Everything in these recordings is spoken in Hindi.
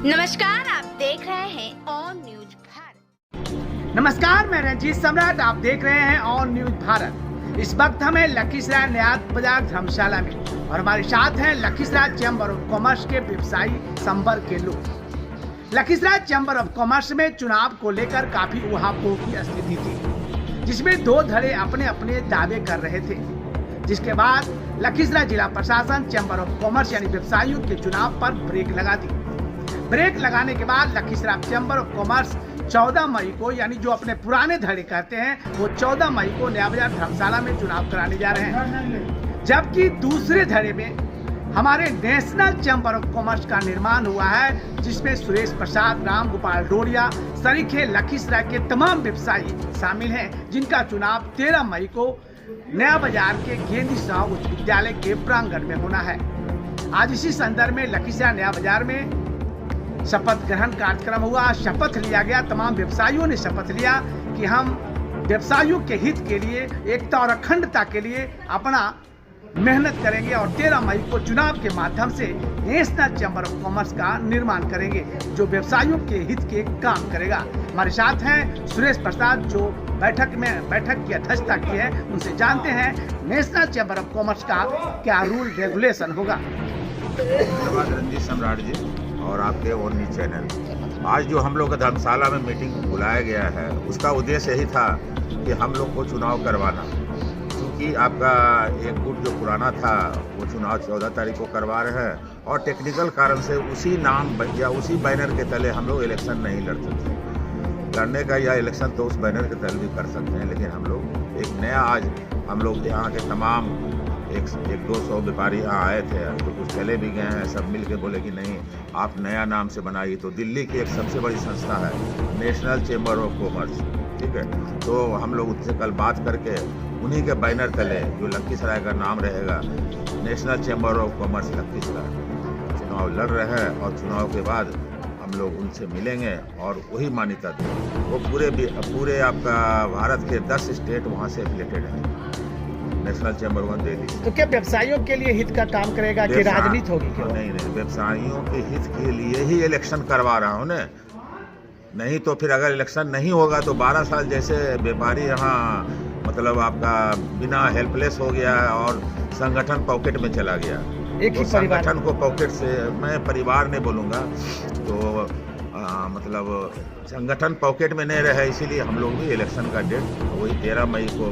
नमस्कार, आप देख रहे हैं ऑन न्यूज भारत। नमस्कार, मैं रंजीत सम्राट, आप देख रहे हैं ऑन न्यूज भारत। इस वक्त हमें लखीसराय न्याय बाजार धर्मशाला में और हमारे साथ हैं लखीसराय चैम्बर ऑफ कॉमर्स के व्यवसायी संपर्क के लोग। लखीसराय चैम्बर ऑफ कॉमर्स में चुनाव को लेकर काफी उहापोह की स्थिति थी, जिसमें दो धड़े अपने अपने दावे कर रहे थे, जिसके बाद लखीसराय जिला प्रशासन चैम्बर ऑफ कॉमर्स यानी व्यवसायियों के चुनाव पर ब्रेक लगा दी। ब्रेक लगाने के बाद लखीसराय चैम्बर ऑफ कॉमर्स 14 मई को, यानी जो अपने पुराने धड़े कहते हैं, वो 14 मई को नया बाजार धर्मशाला में चुनाव कराने जा रहे हैं। जबकि दूसरे धड़े में हमारे नेशनल चैम्बर ऑफ कॉमर्स का निर्माण हुआ है, जिसमें सुरेश प्रसाद, राम गोपाल डोरिया सरीखे लखीसराय के तमाम व्यवसायी शामिल हैं, जिनका चुनाव 13 मई को नया बाजार के गेंदी साहु उच्च विद्यालय के प्रांगण में होना है। आज इसी संदर्भ में लखीसराय नया बाजार में शपथ ग्रहण कार्यक्रम हुआ। शपथ लिया गया, तमाम व्यवसायियों ने शपथ लिया कि हम व्यवसायियों के हित के लिए, एकता और अखंडता के लिए अपना मेहनत करेंगे और 13 मई को चुनाव के माध्यम से नेशनल चैम्बर ऑफ कॉमर्स का निर्माण करेंगे, जो व्यवसायियों के हित के काम करेगा। हमारे साथ हैं सुरेश प्रसाद, जो बैठक की अध्यक्षता की है। उनसे जानते हैं नेशनल चैम्बर ऑफ कॉमर्स का क्या रूल रेगुलेशन होगा। धन्यवाद रंजीत सम्राट जी और आपके ओन न्यूज चैनल। आज जो हम लोग का धर्मशाला में मीटिंग बुलाया गया है, उसका उद्देश्य यही था कि हम लोग को चुनाव करवाना, क्योंकि आपका एक गुट जो पुराना था वो चुनाव 14 तारीख को करवा रहे हैं और टेक्निकल कारण से उसी नाम या उसी बैनर के तले हम लोग इलेक्शन नहीं लड़ सकते। लड़ने का या इलेक्शन तो उस बैनर के तले भी कर सकते हैं, लेकिन हम लोग एक नया, आज हम लोग यहाँ के तमाम 100-200 व्यापारी यहाँ आए थे, तो कुछ चले भी गए हैं, सब मिल के बोले कि नहीं, आप नया नाम से बनाइए। तो दिल्ली की एक सबसे बड़ी संस्था है नेशनल चैम्बर ऑफ कॉमर्स, ठीक है, तो हम लोग उससे कल बात करके उन्हीं के बैनर तले जो लखीसराय का नाम रहेगा, national chamber of commerce Lakhisarai, चुनाव लड़ रहे हैं और चुनाव के बाद हम लोग उनसे मिलेंगे और वही मान्यता देंगे। वो पूरे आपका भारत के 10 स्टेट वहाँ से रिलेटेड है, नेशनल चैम्बर वन दिल्ली। तो क्या व्यवसायियों के लिए हित का काम करेगा कि राजनीति होगी? क्यों? नहीं, व्यवसायियों के हित के लिए ही इलेक्शन करवा रहा हूँ ना। नहीं तो फिर अगर इलेक्शन नहीं होगा तो 12 साल जैसे व्यापारी यहाँ मतलब आपका बिना हेल्पलेस हो गया और संगठन पॉकेट में चला गया। एक ही संगठन को पॉकेट से, मैं परिवार नहीं बोलूँगा, तो मतलब संगठन पॉकेट में नहीं रहे, इसीलिए हम लोग भी इलेक्शन का डेट वही 13 मई को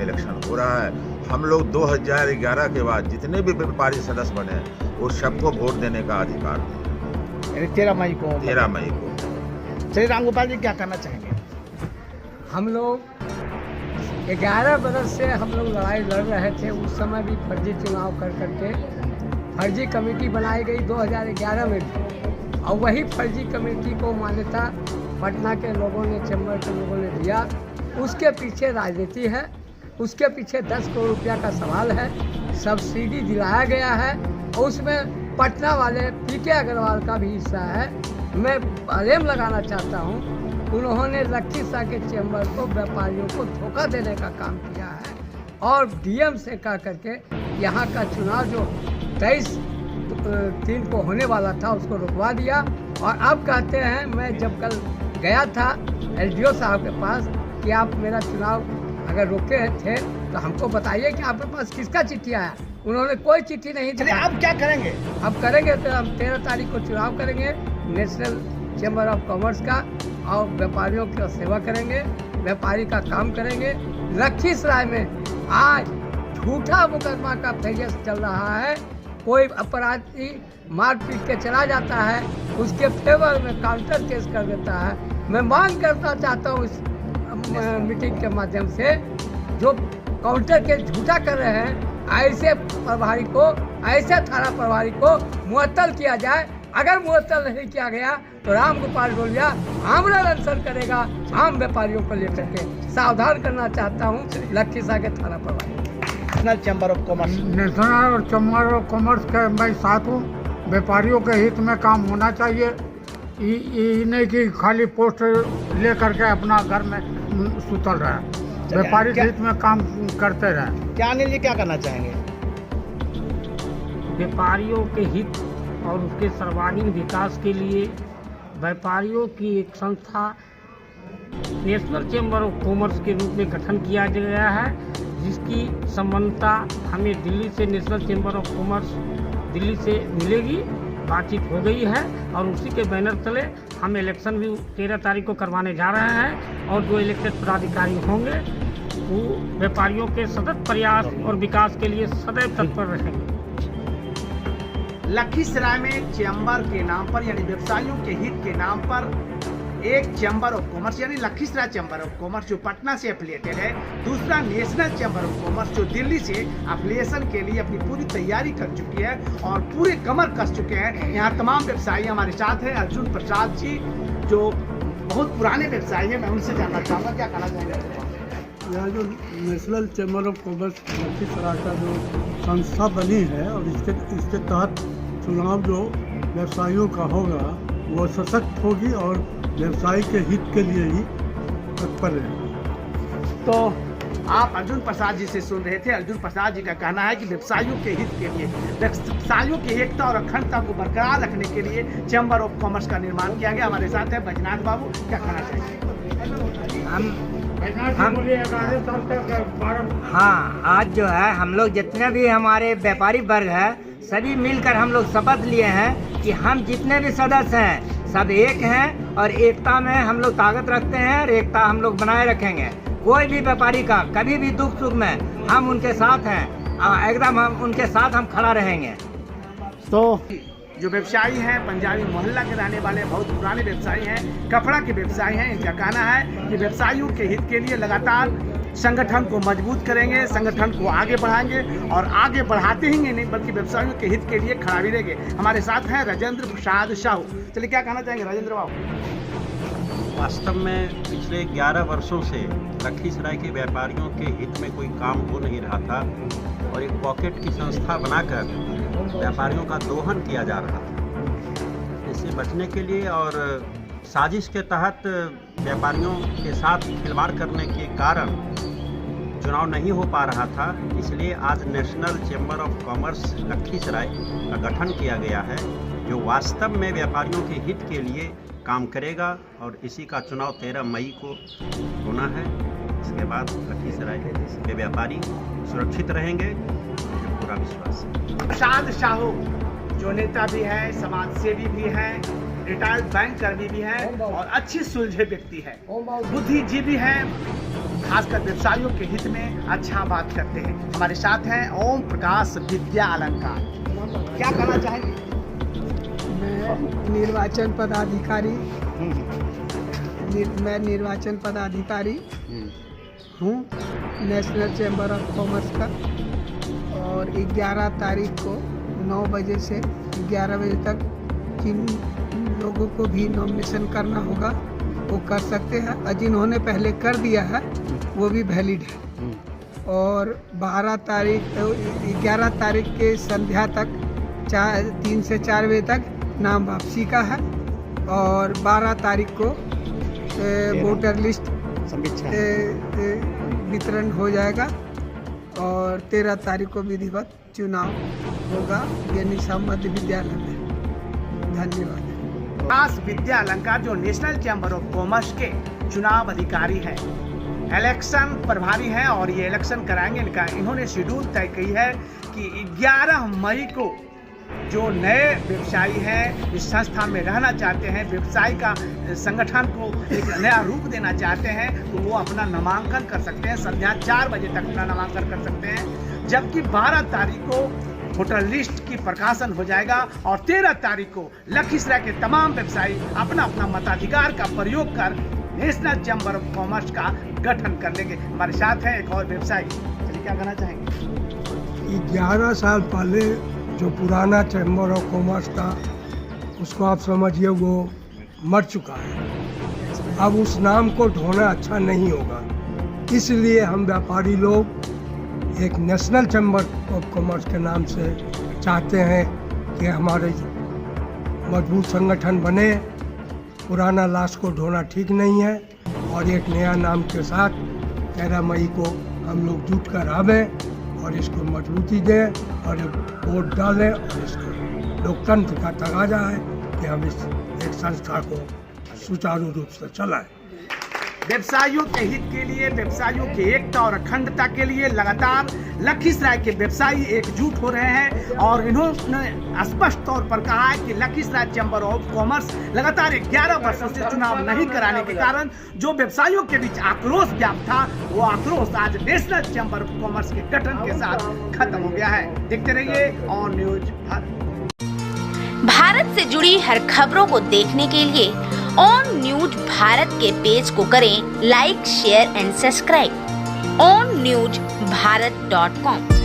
इलेक्शन हो रहा है। हम लोग 2011 के बाद जितने भी व्यापारी सदस्य बने वो सबको वोट देने का अधिकार है। 13 मई को। 13 मई को। चलिए, राम गोपाल जी क्या करना चाहेंगे? हम लोग 11 बरस से हम लोग लड़ाई लड़ रहे थे। उस समय भी फर्जी चुनाव कर करके फर्जी कमेटी बनाई गई 2011 में भी, और वही फर्जी कमेटी को मान्यता पटना के लोगों ने, चैम्बर के लोगों ने दिया। उसके पीछे राजनीति है, उसके पीछे 10 करोड़ रुपया का सवाल है, सब्सिडी दिलाया गया है, और उसमें पटना वाले पीके अग्रवाल का भी हिस्सा है। मैं आलेम लगाना चाहता हूँ, उन्होंने लखीसराय के चैम्बर को, व्यापारियों को धोखा देने का काम किया है और डीएम से कह करके यहाँ का चुनाव जो 23/3 को होने वाला था उसको रुकवा दिया। और अब कहते हैं, मैं जब कल गया था एलडीओ साहब के पास कि आप मेरा चुनाव अगर रोके थे तो हमको बताइए कि आपके पास किसका चिट्ठी आया। उन्होंने कोई चिट्ठी नहीं दी। अब क्या करेंगे? अब करेंगे तो हम 13 तारीख को चुनाव करेंगे नेशनल चैम्बर ऑफ कॉमर्स का, और व्यापारियों की सेवा करेंगे, व्यापारी का काम करेंगे। लखीसराय में आज झूठा मुकदमा का फेजस चल रहा है। कोई अपराधी मार पीट के चला जाता है, उसके फेवर में काउंटर केस कर देता है। मैं मांग करना चाहता हूँ इस मीटिंग के माध्यम से, जो काउंटर केस झूठा कर रहे हैं, ऐसे प्रभारी को, ऐसे थाना प्रभारी को मुअत्तल किया जाए अगर मुअत्तल नहीं किया गया तो राम गोपाल बोलिया आमरण अनशन करेगा आम व्यापारियों को लेकर के। सावधान करना चाहता हूँ लखीसराय के थाना प्रभारी। National chamber of commerce national और चैम्बर ऑफ कॉमर्स के मैं साथ हूँ। व्यापारियों के हित में काम होना चाहिए। ये नहीं कि खाली पोस्ट ले करके अपना घर में सुतल रहे। व्यापारी के हित में काम करते रहे। क्या अनिल जी क्या करना चाहेंगे? व्यापारियों के हित और उसके सर्वांगीण विकास के लिए व्यापारियों की एक संस्था नेशनल चैम्बर ऑफ कॉमर्स के रूप में गठन किया गया है, जिसकी संबंधता हमें दिल्ली से national chamber of commerce Delhi से मिलेगी। बातचीत हो गई है और उसी के बैनर तले हम इलेक्शन भी 13 तारीख को करवाने जा रहे हैं और जो इलेक्टेड पदाधिकारी होंगे वो व्यापारियों के सतत प्रयास और विकास के लिए सदैव तत्पर रहेंगे। लखीसराय में चैम्बर के नाम पर यानी व्यवसायियों के हित के नाम पर एक चैम्बर ऑफ कॉमर्स यानी लखीसराय चैम्बर ऑफ कॉमर्स जो पटना से एफिलिएटेड है, दूसरा नेशनल चैम्बर ऑफ कॉमर्स जो दिल्ली से एफिलिएशन के लिए अपनी पूरी तैयारी कर चुकी है और पूरे कमर कस चुके हैं। यहाँ तमाम व्यवसायी हमारे साथ हैं। अर्जुन प्रसाद जी जो बहुत पुराने व्यवसायी हैं, मैं उनसे जानना चाहूँगा क्या कहना चाहेंगे। यह जो national chamber of commerce Lakhisarai का जो संस्था बनी है और इसके तहत चुनाव जो व्यवसायियों का होगा वो सशक्त होगी और व्यवसाय के हित के लिए ही तत्पर है। तो आप अर्जुन प्रसाद जी से सुन रहे थे। अर्जुन प्रसाद जी का कहना है कि व्यवसायियों के हित के लिए, व्यवसायियों की एकता और अखंडता को बरकरार रखने के लिए चैम्बर ऑफ कॉमर्स का निर्माण किया गया। हमारे साथ है बैजनाथ बाबू, क्या कहना चाहिए? हाँ, आज जो है हम लोग जितने भी हमारे व्यापारी वर्ग है सभी मिलकर हम लोग शपथ लिए हैं कि हम जितने भी सदस्य हैं सब एक हैं और एकता में हम लोग ताकत रखते हैं और एकता हम लोग बनाए रखेंगे। कोई भी व्यापारी का कभी भी दुख सुख में हम उनके साथ हैं, एकदम हम उनके साथ हम खड़ा रहेंगे। तो जो व्यवसायी हैं पंजाबी मोहल्ला के रहने वाले बहुत पुराने व्यवसायी हैं, कपड़ा के व्यवसायी हैं, इनका कहना है कि व्यवसायियों के हित के लिए लगातार संगठन को मजबूत करेंगे, संगठन को आगे बढ़ाएंगे और आगे बढ़ाते ही नहीं बल्कि व्यवसायियों के हित के लिए खड़ा भी रहेंगे। हमारे साथ हैं राजेंद्र प्रसाद साहू। चलिए क्या कहना चाहेंगे राजेंद्र बाबू? वास्तव में पिछले 11 वर्षों से लखीसराय के व्यापारियों के हित में कोई काम हो नहीं रहा था और एक पॉकेट की संस्था बनाकर व्यापारियों का दोहन किया जा रहा था। इससे बचने के लिए और साजिश के तहत व्यापारियों के साथ खिलवाड़ करने के कारण चुनाव नहीं हो पा रहा था, इसलिए आज national chamber of commerce Lakhisarai का गठन किया गया है जो वास्तव में व्यापारियों के हित के लिए काम करेगा और इसी का चुनाव 13 मई को होना है। इसके बाद लखीसराय के व्यापारी सुरक्षित रहेंगे, मुझे पूरा विश्वास है। प्रसाद साहू जो नेता भी है, समाज सेवी भी है, रिटायर्ड बैंक कर्मी भी है और अच्छी सुलझे व्यक्ति है, बुद्धिजीवी है, खासकर व्यवसायियों के हित में अच्छा बात करते हैं। हमारे साथ हैं ओम प्रकाश विद्या अलंकार, क्या कहना चाहेंगे? मैं निर्वाचन पदाधिकारी हूँ नेशनल चैम्बर ऑफ कॉमर्स का और 11 तारीख को 9 बजे से 11 बजे तक जिन लोगों को भी नॉमिनेशन करना होगा वो कर सकते हैं और जिन्होंने पहले कर दिया है वो भी वैलिड है। और 11 तारीख के संध्या तक 3 से 4 बजे तक नाम वापसी का है और 12 तारीख को वोटर लिस्ट वितरण हो जाएगा और 13 तारीख को विधिवत चुनाव होगा ज्ञानीसा मध्य विद्यालय में। धन्यवाद। प्रकाश विद्या अलंकार जो नेशनल चैम्बर ऑफ कॉमर्स के चुनाव अधिकारी हैं, इलेक्शन प्रभारी हैं और ये इलेक्शन कराएंगे। इन्होंने शेड्यूल तय की है कि 11 मई को जो नए व्यवसायी हैं इस संस्था में रहना चाहते हैं, व्यवसाय का संगठन को एक नया रूप देना चाहते हैं तो वो अपना नामांकन कर सकते हैं। संध्या 4 बजे तक अपना नामांकन कर सकते हैं, जबकि 12 तारीख को वोटर लिस्ट की प्रकाशन हो जाएगा और 13 तारीख को लखीसराय के तमाम व्यवसायी अपना अपना मताधिकार का प्रयोग कर नेशनल चैम्बर ऑफ कॉमर्स का गठन कर लेंगे। हमारे साथ हैं एक और व्यवसायी, चलिए क्या कहना चाहेंगे? 11 साल पहले जो पुराना चैम्बर ऑफ कॉमर्स था उसको आप समझिए वो मर चुका है। अब उस नाम को ढोना अच्छा नहीं होगा, इसलिए हम व्यापारी लोग एक नेशनल चैम्बर ऑफ कॉमर्स के नाम से चाहते हैं कि हमारे मजबूत संगठन बने। पुराना लाश को ढोना ठीक नहीं है और एक नया नाम के साथ 13 मई को हम लोग जुट कर आवें और इसको मजबूती दें और वोट डालें और इसको लोकतंत्र का तकाजा है कि हम इस एक संस्था को सुचारू रूप से चलाएं। व्यवसायियों के हित के लिए, व्यवसायियों की एकता और अखंडता के लिए लगातार लखीसराय के व्यवसायी एकजुट हो रहे हैं और इन्होंने स्पष्ट तौर पर कहा है कि लखीसराय चैम्बर ऑफ कॉमर्स लगातार 11 वर्षों से चुनाव नहीं कराने के कारण जो व्यवसायियों के बीच आक्रोश व्याप्त था, वो आक्रोश आज नेशनल चैम्बर ऑफ कॉमर्स के गठन के साथ खत्म हो गया है। देखते रहिए ऑन न्यूज भारत से जुड़ी हर खबरों को देखने के लिए ऑन न्यूज भारत के पेज को करें like, share and subscribe. onNewsBharat.com